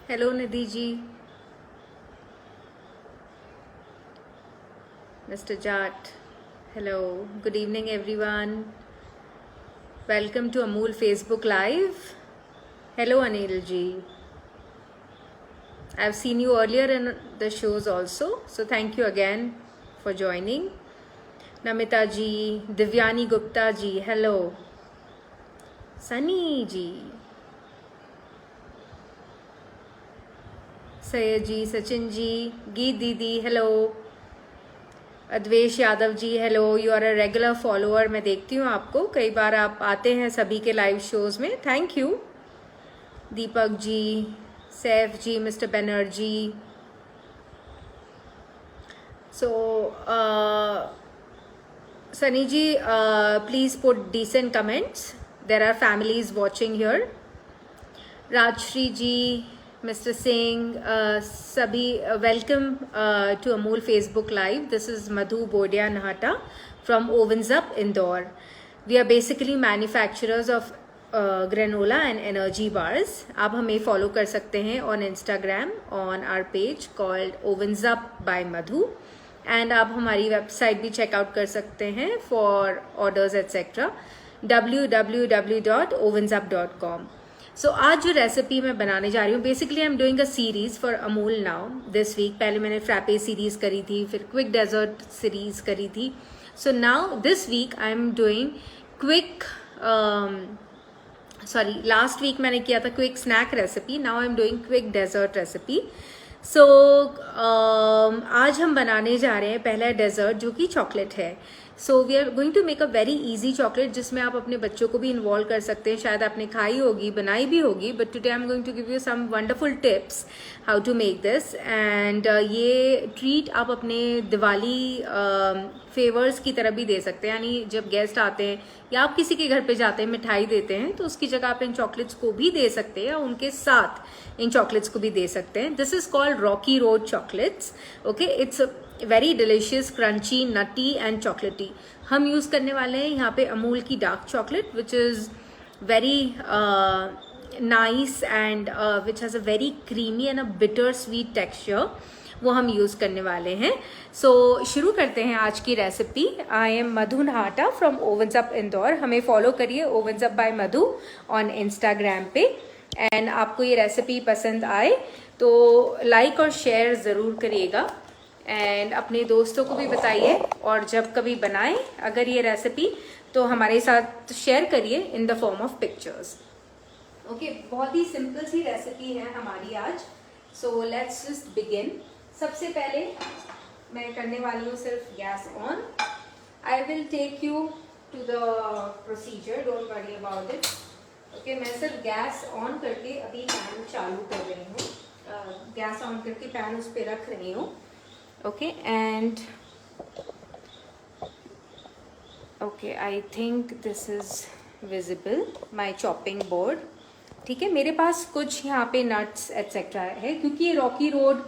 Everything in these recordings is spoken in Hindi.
Hello Nidhi ji, mister Jat, hello, good evening everyone, welcome to Amul Facebook live. Hello Anil ji, I have seen you earlier in the shows also, so thank you again for joining. Namita ji, Divyani Gupta ji, hello. Sunny ji, Syed ji, Sachin ji, Geet didi, hello. Advesh Yadav ji, hello. You are a regular follower. मैं देखती हूँ आपको, कई बार आप आते हैं सभी के लाइव शोज में. Thank you. Deepak ji, Saif ji, mister Banerjee. So Sunny ji, please put decent comments. There are families watching here. Rajshree ji, mister Singh, सभी welcome to Amul Facebook live. This is Madhu Bordia Nahata from Ovens Up Indore. We are basically manufacturers of granola and energy bars. आप हमें फॉलो कर सकते हैं on Instagram on our page called Ovens Up by Madhu. And आप हमारी वेबसाइट भी चेकआउट कर सकते हैं फॉर ऑर्डर्स एट्सेट्रा, www.ovensup.com. सो आज जो रेसिपी मैं बनाने जा रही हूँ, basically I am doing a series for Amul now this week. पहले मैंने फ्रैपे सीरीज करी थी, फिर क्विक डेजर्ट सीरीज करी थी. So now this week I am doing quick, last week मैंने किया था quick snack recipe. Now I am doing quick dessert recipe. So आज हम बनाने जा रहे हैं पहला डेजर्ट जो कि चॉकलेट है. So we are going to make a very easy chocolate जिसमें आप अपने बच्चों को भी इन्वॉल्व कर सकते हैं. शायद आपने खाई होगी, बनाई भी होगी, but today I am going to give you some wonderful tips how to make this. And ये ट्रीट आप अपने दिवाली फेवर्स की तरह भी दे सकते हैं. यानी जब गेस्ट आते हैं या आप किसी के घर पे जाते हैं, मिठाई देते हैं, तो उसकी जगह आप इन चॉकलेट्स को भी दे सकते हैं या उनके साथ इन चॉकलेट्स को भी दे सकते हैं. This is called Rocky road chocolates. Okay, it's very delicious, crunchy, nutty and चॉकलेटी. हम यूज करने वाले हैं यहाँ पे अमूल की dark chocolate which is very nice and which has a very creamy and a bitter sweet texture. वो हम यूज करने वाले हैं. सो शुरू करते हैं आज की recipe. I am Madhu Nahata from Ovens Up Indore. हमें फॉलो करिए Ovens Up by Madhu on Instagram पे. एंड आपको ये रेसिपी पसंद आए तो लाइक और शेयर ज़रूर करिएगा एंड अपने दोस्तों को भी बताइए. और जब कभी बनाएं अगर ये रेसिपी तो हमारे साथ शेयर करिए in the form of pictures. Okay, बहुत ही सिंपल सी रेसिपी है हमारी आज. So let's just begin. सबसे पहले मैं करने वाली हूँ सिर्फ gas on. I will take you to the procedure, don't worry about it. Okay, मैं सिर्फ गैस ऑन करके अभी पैन चालू कर रही हूँ. गैस ऑन करके पैन उस पर रख रही हूँ. Okay, and okay, I think this is visible, my chopping board. ठीक है, मेरे पास कुछ यहाँ पे नट्स एट्सेट्रा है क्योंकि ये रॉकी रोड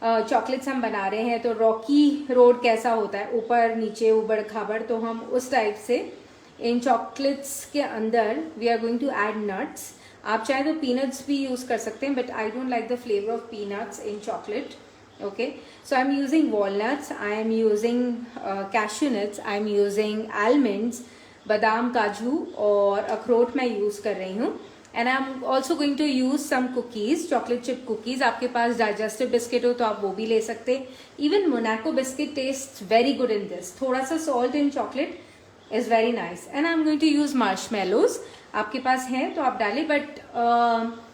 चॉकलेट्स हम बना रहे हैं. तो रॉकी रोड कैसा होता है, ऊपर नीचे उबड़ खाबड़, तो हम उस टाइप से इन चॉकलेट्स के अंदर we are going to add nuts. आप चाहे तो पीनट्स भी यूज कर सकते हैं, but I don't like the flavour of peanuts in chocolate. Okay, so I'm using walnuts, I am using cashew nuts, I am using almonds, बादाम, काजू और अखरोट मैं यूज कर रही हूँ. And I am also going to use some cookies, chocolate chip cookies. आपके पास डाइजेस्टिव बिस्किट हो तो आप वो भी ले सकते हैं. Even Monaco biscuit taste very good in this. थोड़ा सा salt in chocolate is very nice. And I am going to use marshmallows. आपके पास हैं तो आप डालें, बट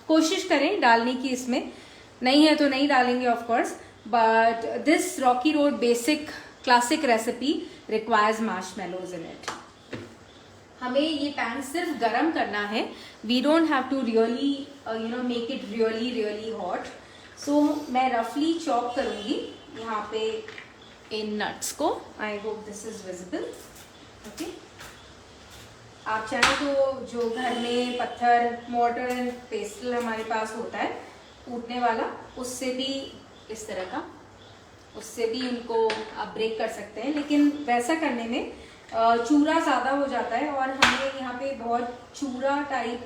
कोशिश करें डालने की. इसमें नहीं है तो नहीं डालेंगे of course. But this Rocky Road basic classic recipe requires marshmallows in it. हमें ये पैन सिर्फ गरम करना है. We don't have to really make it really hot. So मैं roughly chop करूँगी यहाँ पे इन nuts को. I hope this is visible. Okay. आप चाहे तो जो घर में पत्थर, mortar and pestle हमारे पास होता है कूटने वाला, उससे भी इस तरह का, उससे भी उनको आप ब्रेक कर सकते हैं. लेकिन वैसा करने में चूरा ज़्यादा हो जाता है और हमें यहाँ पे बहुत चूरा टाइप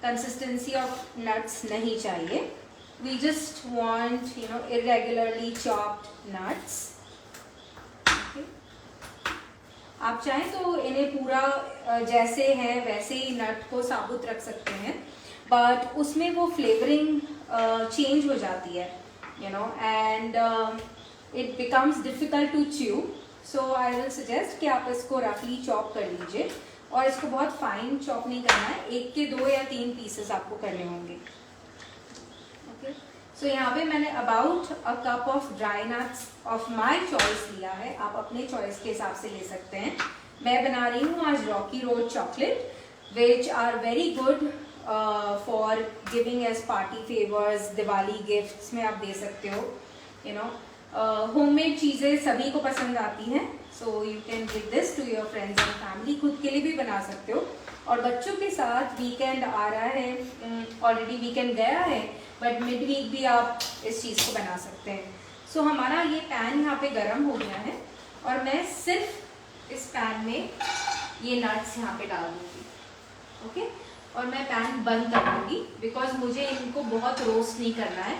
कंसिस्टेंसी ऑफ नट्स नहीं चाहिए. We just want irregularly chopped nuts. आप चाहें तो इन्हें पूरा जैसे है वैसे ही नट को साबुत रख सकते हैं, बट उसमें वो फ्लेवरिंग चेंज हो जाती है, and it becomes difficult to chew. So I will suggest कि आप इसको रफली चॉप कर लीजिए, और इसको बहुत फाइन चॉप नहीं करना है, 1 के 2 या 3 पीसेस आपको करने होंगे. ओके, सो यहाँ पे मैंने about a cup of dry nuts of my choice लिया है. आप अपने चॉइस के हिसाब से ले सकते हैं. मैं बना रही हूँ आज rocky road chocolate, which are very good for giving as party favours, Diwali gifts में आप दे सकते हो. होममेड चीज़ें सभी को पसंद आती हैं, so you can give this to your friends and family. खुद के लिए भी बना सकते हो, और बच्चों के साथ वीकेंड आ रहा है, ऑलरेडी वीकेंड गया है, बट मिड वीक भी आप इस चीज़ को बना सकते हैं. सो हमारा ये पैन यहाँ पे गर्म हो गया है, और मैं सिर्फ इस पैन में ये नट्स यहाँ पे डाल दूँगी. ओके, और मैं पैन बंद कर दूँगी, बिकॉज मुझे इनको बहुत रोस्ट नहीं करना है.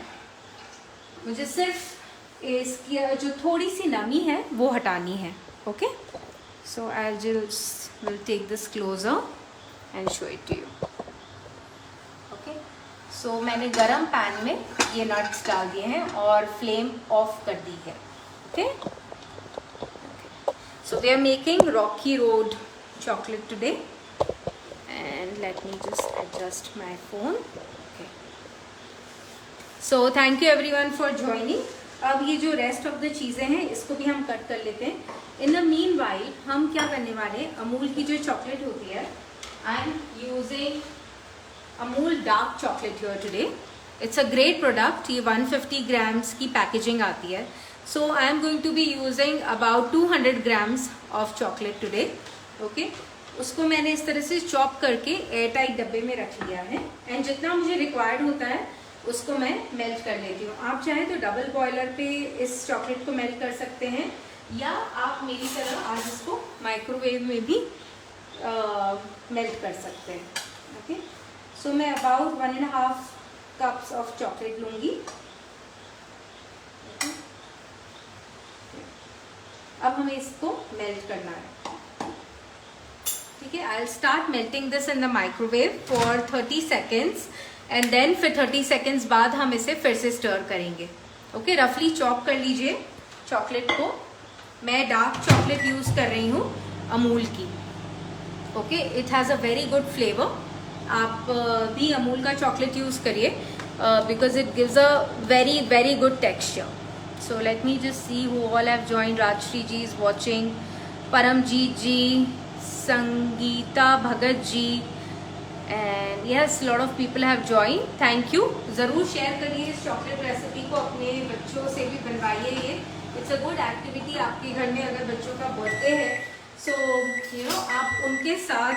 मुझे सिर्फ इसकी जो थोड़ी सी नमी है वो हटानी है. Okay, so I just will take this closer and show it to you. Okay, so मैंने गरम पैन में ये नट्स डाल दिए हैं और फ्लेम ऑफ कर दी है. Okay, so we are making rocky road chocolate today, and let me just adjust my phone. Okay, so thank you everyone for joining. अब ये जो रेस्ट ऑफ द चीज़ें हैं इसको भी हम कट कर लेते हैं. इन द मीन वाइल हम क्या करने वाले हैं, अमूल की जो चॉकलेट होती है, I am using Amul dark chocolate here today. It's a great product. ये 150 ग्राम्स की पैकेजिंग आती है. So I am going to be using about 200 grams of chocolate today. Okay, उसको मैंने इस तरह से चॉप करके एयर टाइट डब्बे में रख लिया है, एंड जितना मुझे रिक्वायर्ड होता है उसको मैं मेल्ट कर लेती हूँ. आप चाहें तो डबल बॉयलर पे इस चॉकलेट को मेल्ट कर सकते हैं, या आप मेरी तरह आज इसको माइक्रोवेव में भी मेल्ट कर सकते हैं. ओके, सो मैं अबाउट 1.5 कप्स ऑफ चॉकलेट लूँगी. अब हमें इसको मेल्ट करना है. ठीक है, I will start melting this in the microwave for 30 seconds, and then फिर 30 सेकेंड्स बाद हम इसे फिर से स्टर करेंगे. ओके, रफली चॉप कर लीजिए चॉकलेट को. मैं डार्क चॉकलेट यूज़ कर रही हूँ अमूल की. Okay, it has a very good flavour. आप भी अमूल का चॉकलेट यूज़ करिए, because it gives a very very good texture. So let me just see who all have joined. Rajshree ji is watching, Paramjit ji, Sangeeta Bhagat ji, and yes lot of people have join. Thank you. ज़रूर शेयर करिए इस चॉकलेट रेसिपी को, अपने बच्चों से भी बनवाइए. ये इट्स अ गुड एक्टिविटी. आपके घर में अगर बच्चों का बर्थडे है, सो आप उनके साथ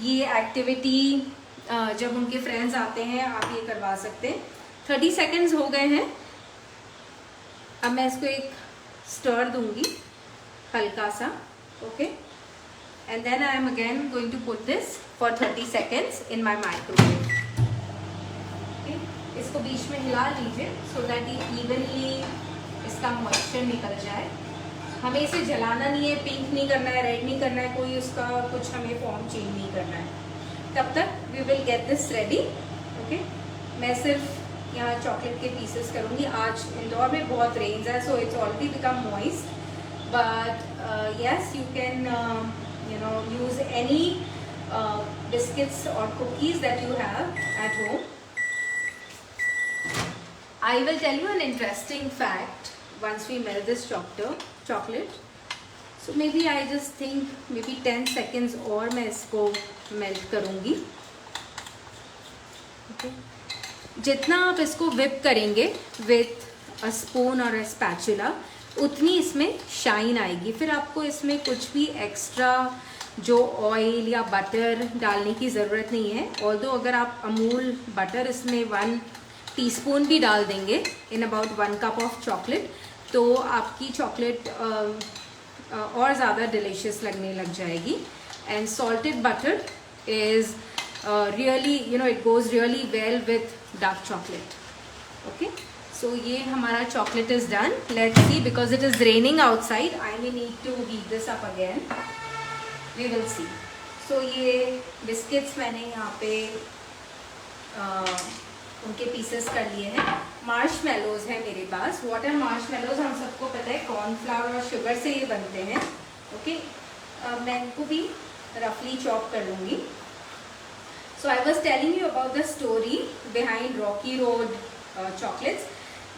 ये एक्टिविटी जब उनके फ्रेंड्स आते हैं आप ये करवा सकते हैं. 30 सेकेंड्स हो गए हैं. अब मैं इसको एक स्टर दूंगी हल्का सा. Okay, and then I am again going to put this for 30 seconds in my microwave. Okay, इसको बीच में हिला लीजिए so that it evenly इसका moisture निकल जाए. हमें इसे जलाना नहीं है, पिंक नहीं करना है, रेड नहीं करना है, कोई उसका कुछ हमें फॉर्म चेंज नहीं करना है. तब तक we will get this ready. Okay, मैं सिर्फ यहाँ चॉकलेट के पीसेस करूँगी. आज इंदौर में बहुत रेन्स है, so it's already become moist, but yes you can use any biscuits or cookies that you have at home. I will tell you an interesting fact once we melt this chocolate. So maybe I just think maybe 10 seconds और मैं इसको melt करूँगी. Okay. जितना आप इसको whip करेंगे with a spoon or a spatula, उतनी इसमें शाइन आएगी. फिर आपको इसमें कुछ भी एक्स्ट्रा जो ऑयल या बटर डालने की ज़रूरत नहीं है. ऑल्दो अगर आप अमूल बटर इसमें 1 टीस्पून भी डाल देंगे in about 1 cup of chocolate, तो आपकी चॉकलेट और ज़्यादा डिलीशियस लगने लग जाएगी. And salted butter is really, you know, it goes really well with dark chocolate. Okay, so ये हमारा chocolate is done. Let's see, because it is raining outside, I may need to heat this up again. We will see. So ये biscuits मैंने यहाँ पे उनके pieces कर लिए हैं. Marshmallows है मेरे पास. What are marshmallows? हम सबको पता है cornflour और sugar से ये बनते हैं. Okay, मैं इनको भी roughly chop कर लूँगी. So I was telling you about the story behind Rocky Road chocolates.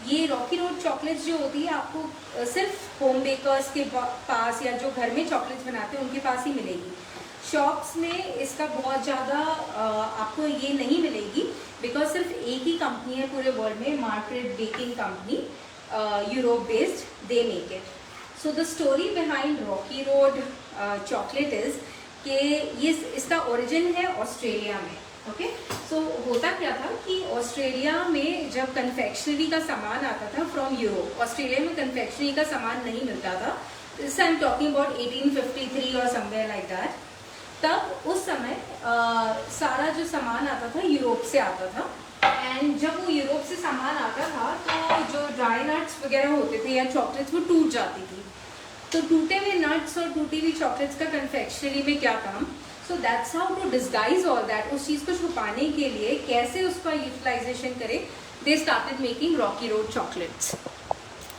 ये रॉकी रोड चॉकलेट्स जो होती है आपको सिर्फ होम बेकर्स के पास या जो घर में चॉकलेट्स बनाते हैं उनके पास ही मिलेगी. शॉप्स में इसका बहुत ज़्यादा आपको ये नहीं मिलेगी, बिकॉज सिर्फ एक ही कंपनी है पूरे वर्ल्ड में, market baking company, Europe based, they make it. So the story behind Rocky road chocolate is कि ये इसका ओरिजिन है ऑस्ट्रेलिया में. ओके, सो होता क्या था कि ऑस्ट्रेलिया में जब कन्फेक्शनरी का सामान आता था फ्रॉम यूरोप, ऑस्ट्रेलिया में कन्फेक्शनरी का सामान नहीं मिलता था. This I am talking about 1853 और समवेयर लाइक दैट. तब उस समय सारा जो सामान आता था यूरोप से आता था. एंड जब वो यूरोप से सामान आता था तो जो ड्राई नट्स वगैरह होते थे या चॉकलेट्स वो टूट जाती थी. तो टूटे हुए नट्स और टूटी हुई चॉकलेट्स का कन्फेक्शनरी में क्या काम. So that's how to disguise all that. उस चीज़ को छुपाने के लिए कैसे उसका यूटिलाइजेशन करें, they started making rocky road chocolates.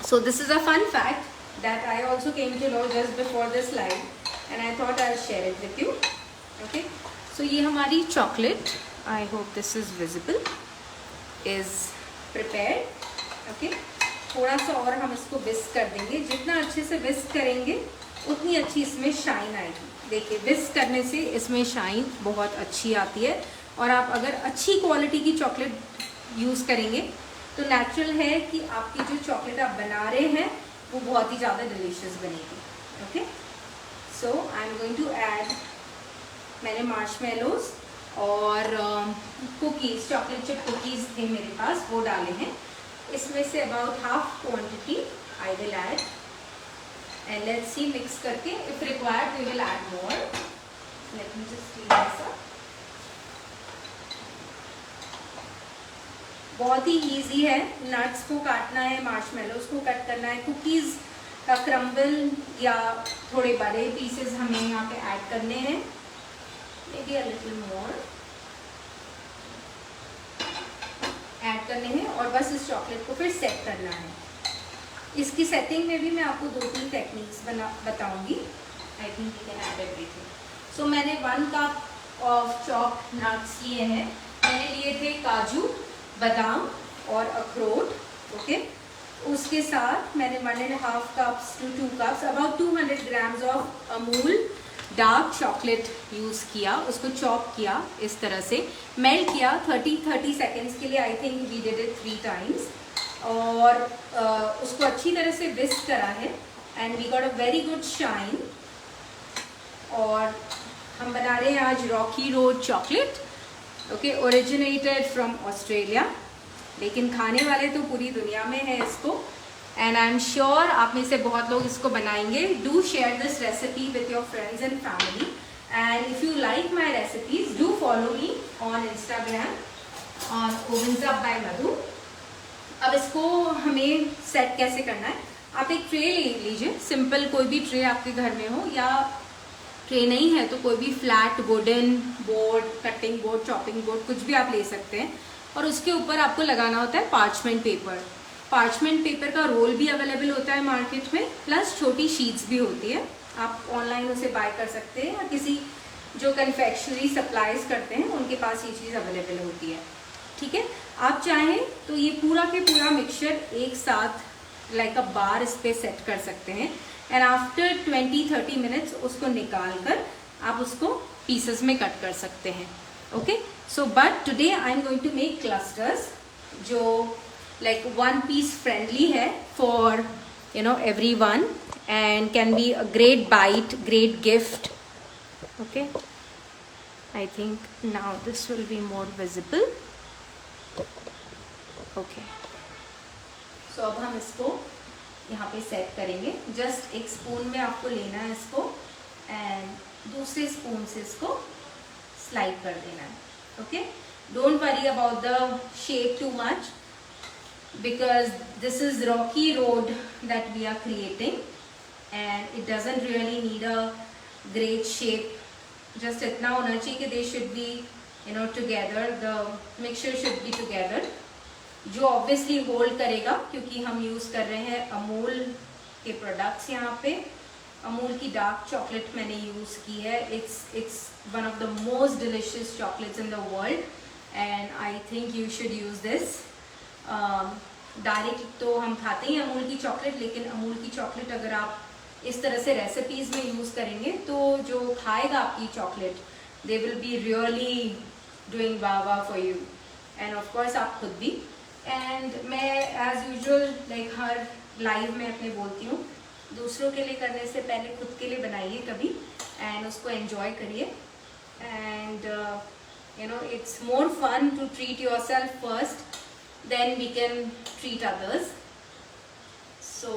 So this is a fun fact that I also came to know just before this slide and I thought I share it with you. Okay, so ये हमारी chocolate, I hope this is visible, is prepared. Okay, थोड़ा सा और हम इसको विस्क कर देंगे. जितना अच्छे से विस्क करेंगे उतनी अच्छी इसमें शाइन आएगी. देखिए, विस्क करने से इसमें शाइन बहुत अच्छी आती है. और आप अगर अच्छी क्वालिटी की चॉकलेट यूज़ करेंगे तो नेचुरल है कि आपकी जो चॉकलेट आप बना रहे हैं वो बहुत ही ज़्यादा डिलीशियस बनेगी. Okay, so I am going to add, मैंने मार्शमेलोज और कुकीज़, चॉकलेट चिप कुकीज़ थे मेरे पास, वो डाले हैं. इसमें से about half quantity I will add and let's see, mix करके if required we will add more. Let me just clean this up. बहुत ही easy है. नट्स को काटना है, मार्शमेलोज को कट करना है, कुकीज़ का क्रम्बल या थोड़े बड़े पीसेस हमें यहाँ पे ऐड करने हैं, may be a little more add करने हैं. और बस इस चॉकलेट को फिर सेट करना है. इसकी सेटिंग में भी मैं आपको 2-3 टेक्निक्स बताऊंगी. I think you can add everything. So मैंने 1 कप ऑफ चॉप नट्स लिए हैं. मैंने लिए थे काजू, बादाम और अखरोट. ओके, उसके साथ मैंने 1.5 cups to 2 cups about 200 grams of Amul dark chocolate use किया. उसको चॉप किया, इस तरह से मेल्ट किया 30 सेकेंड्स के लिए. I think we did it 3 times. और उसको अच्छी तरह से विस्क करा है and we got a very good shine. और हम बना रहे हैं आज rocky road chocolate. Okay, originated from Australia, लेकिन खाने वाले तो पूरी दुनिया में है इसको. एंड आई एम श्योर आप में से बहुत लोग इसको बनाएंगे. Do share this recipe with your friends and family. And if you like my recipes do follow me on Instagram on Ovens Up by Madhu. अब इसको हमें सेट कैसे करना है, आप एक ट्रे ले लीजिए. सिंपल कोई भी ट्रे आपके घर में हो, या ट्रे नहीं है तो कोई भी flat wooden board, cutting board, chopping board, कुछ भी आप ले सकते हैं. और उसके ऊपर आपको लगाना होता है पार्चमेंट पेपर. पार्चमेंट पेपर का रोल भी अवेलेबल होता है मार्केट में, प्लस छोटी शीट्स भी होती है. आप ऑनलाइन उसे बाय कर सकते हैं या किसी जो कन्फेक्शनरी सप्लाईज करते हैं उनके पास ये चीज़ अवेलेबल होती है. ठीक है, आप चाहें तो ये पूरा के पूरा मिक्सचर एक साथ लाइक अ बार इस पर सेट कर सकते हैं. एंड आफ्टर 20-30 मिनट्स उसको निकाल कर आप उसको पीसेस में कट कर सकते हैं. Okay, so but today I am going to make clusters जो लाइक 1 piece फ्रेंडली है for everyone and can be a great bite, great gift. Okay, I think now this will be more visible. Okay, so अब हम इसको यहाँ पे सेट करेंगे. जस्ट एक स्पून में आपको लेना है इसको एंड दूसरे स्पून से इसको स्लाइड कर देना है. Okay, don't worry about the shape too much because this is rocky road that we are creating and it doesn't really need a great shape. Just इतना होना चाहिए कि they should be together, the mixture should be together, जो obviously hold करेगा क्योंकि हम use कर रहे हैं अमूल के products यहाँ पे. अमूल की डार्क चॉकलेट मैंने यूज़ की है. It's one of the most delicious chocolates in the world and I think you should use this. Direct तो हम खाते ही अमूल की चॉकलेट, लेकिन अमूल की चॉकलेट अगर आप इस तरह से रेसिपीज़ में यूज़ करेंगे तो जो खाएगा आपकी chocolate they will be really doing वाह वाह for you end of course आप खुद भी. एंड मैं एज यूजुअल लाइक हर लाइव में अपने बोलती हूँ, दूसरों के लिए करने से पहले खुद के लिए बनाइए कभी एंड उसको एंजॉय करिए. And it's more fun to treat yourself first then we can treat others. So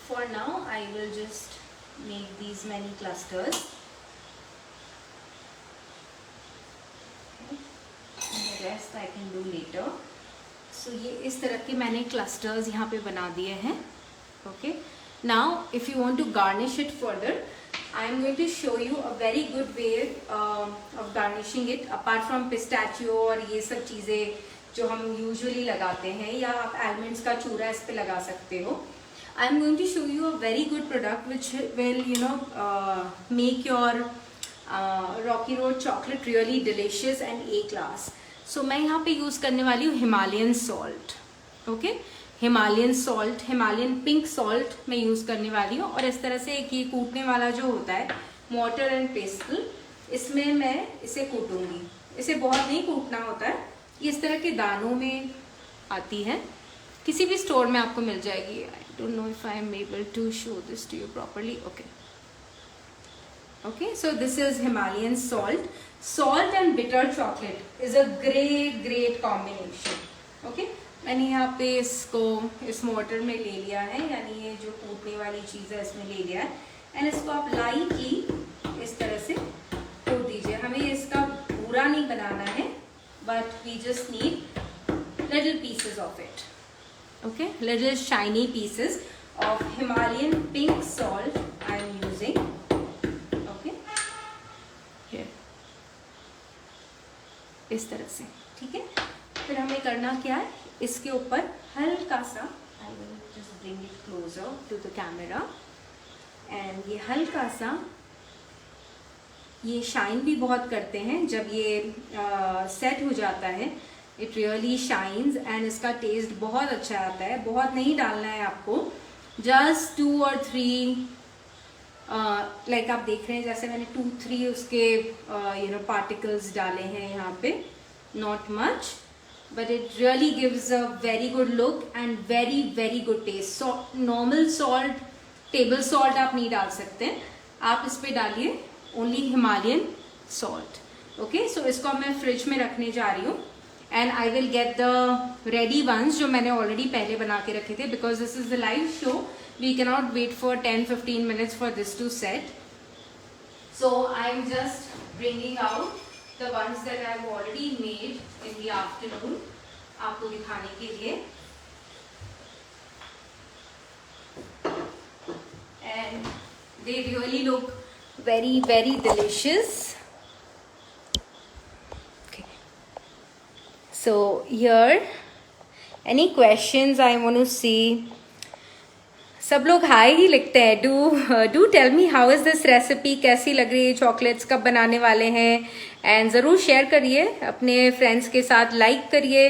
for now I will just make these many clusters. The rest I can do later. So ये इस तरह के मैंने क्लस्टर्स यहाँ पे बना दिए हैं. Okay. Now, if you want to garnish it further, I am going to show you a very good way of garnishing it. Apart from pistachio और ये सब चीज़ें जो हम usually लगाते हैं, या आप almonds का चूरा इस पे लगा सकते हो. I am going to show you a very good product which will make your Rocky Road chocolate really delicious and A class. So मैं यहाँ पे यूज़ करने वाली हूँ Himalayan salt. Okay, Himalayan salt, Himalayan pink salt मैं यूज़ करने वाली हूँ. और इस तरह से एक ये कूटने वाला जो होता है मोर्टर एंड पेस्टल, इसमें मैं इसे कूटूंगी. इसे बहुत नहीं कूटना होता है, ये इस तरह के दानों में आती है, किसी भी स्टोर में आपको मिल जाएगी. I don't know if I am able to show this to you properly. Okay, so this is Himalayan salt. Salt and bitter chocolate is a great combination. Okay, मैंने यहाँ पे इसको इस मोटर में ले लिया है, यानी ये जो कूटने वाली चीज़ है इसमें ले लिया है. एंड इसको आप लाइटली इस तरह से कूट दीजिए. हमें इसका पूरा नहीं बनाना है, but we just need little pieces of it. Okay, little shiny pieces of Himalayan pink salt I am using. इस तरह से. ठीक है, फिर हमें करना क्या है, इसके ऊपर हल्का सा, I will just bring it closer to the camera, and ये हल्का सा, ये शाइन भी बहुत करते हैं जब ये सेट हो जाता है. इट रियली शाइन्स एंड इसका टेस्ट बहुत अच्छा आता है. बहुत नहीं डालना है आपको, जस्ट 2 or 3 लाइक आप देख रहे हैं जैसे मैंने 2-3 उसके पार्टिकल्स डाले हैं यहाँ पे. Not much, but it really gives a very good look and very good taste. Normal salt, table salt आप नहीं डाल सकते, आप इस पे डालिए only Himalayan salt. Okay, so इसको मैं फ्रिज में रखने जा रही हूँ and I will get the ready ones जो मैंने ऑलरेडी पहले बना के रखे थे, because this is the live show. We cannot wait for 10-15 minutes for this to set. So I am just bringing out the ones that I have already made in the afternoon, आपको दिखाने के लिए. And they really look very delicious. Okay. So here, any questions I want to see? सब लोग हाई ही लिखते हैं. Do tell me how is this recipe, कैसी लग रही है, चॉकलेट्स कब बनाने वाले हैं, एंड ज़रूर शेयर करिए अपने फ्रेंड्स के साथ. लाइक करिए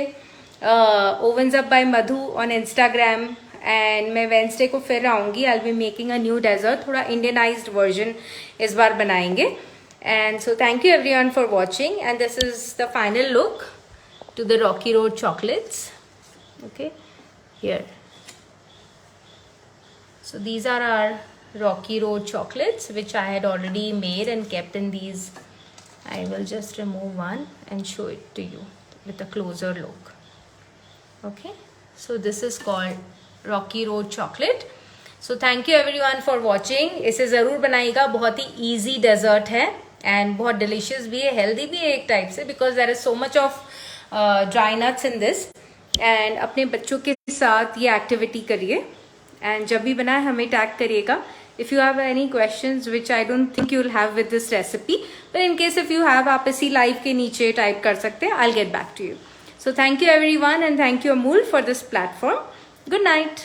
Ovens Up by Madhu on Instagram. And मैं वेंसडे को फिर आऊँगी. I will be making a new dessert, थोड़ा इंडियनाइज्ड वर्जन इस बार बनाएंगे. And so thank you everyone for watching, and this is the final look to the rocky road chocolates. Okay, here. So these are our Rocky Road chocolates which I had already made and kept in these. I will just remove one and show it to you with a closer look. Okay, so this is called Rocky Road chocolate. So thank you everyone for watching. इसे ज़रूर बनाइएगा, बहुत ही easy dessert है एंड बहुत डिलीशियस भी है, हेल्दी भी है एक टाइप से, because there is so much of dry nuts in this. And अपने बच्चों के साथ ये एक्टिविटी करिए, एंड जब भी बनाए हमें टैग करिएगा। If you have any questions which I don't think you will have with this recipe, पर in case if you have, आप इसी लाइव के नीचे टाइप कर सकते हैं। I will get back to you. So thank you everyone, and thank you Amul for this platform. Good night.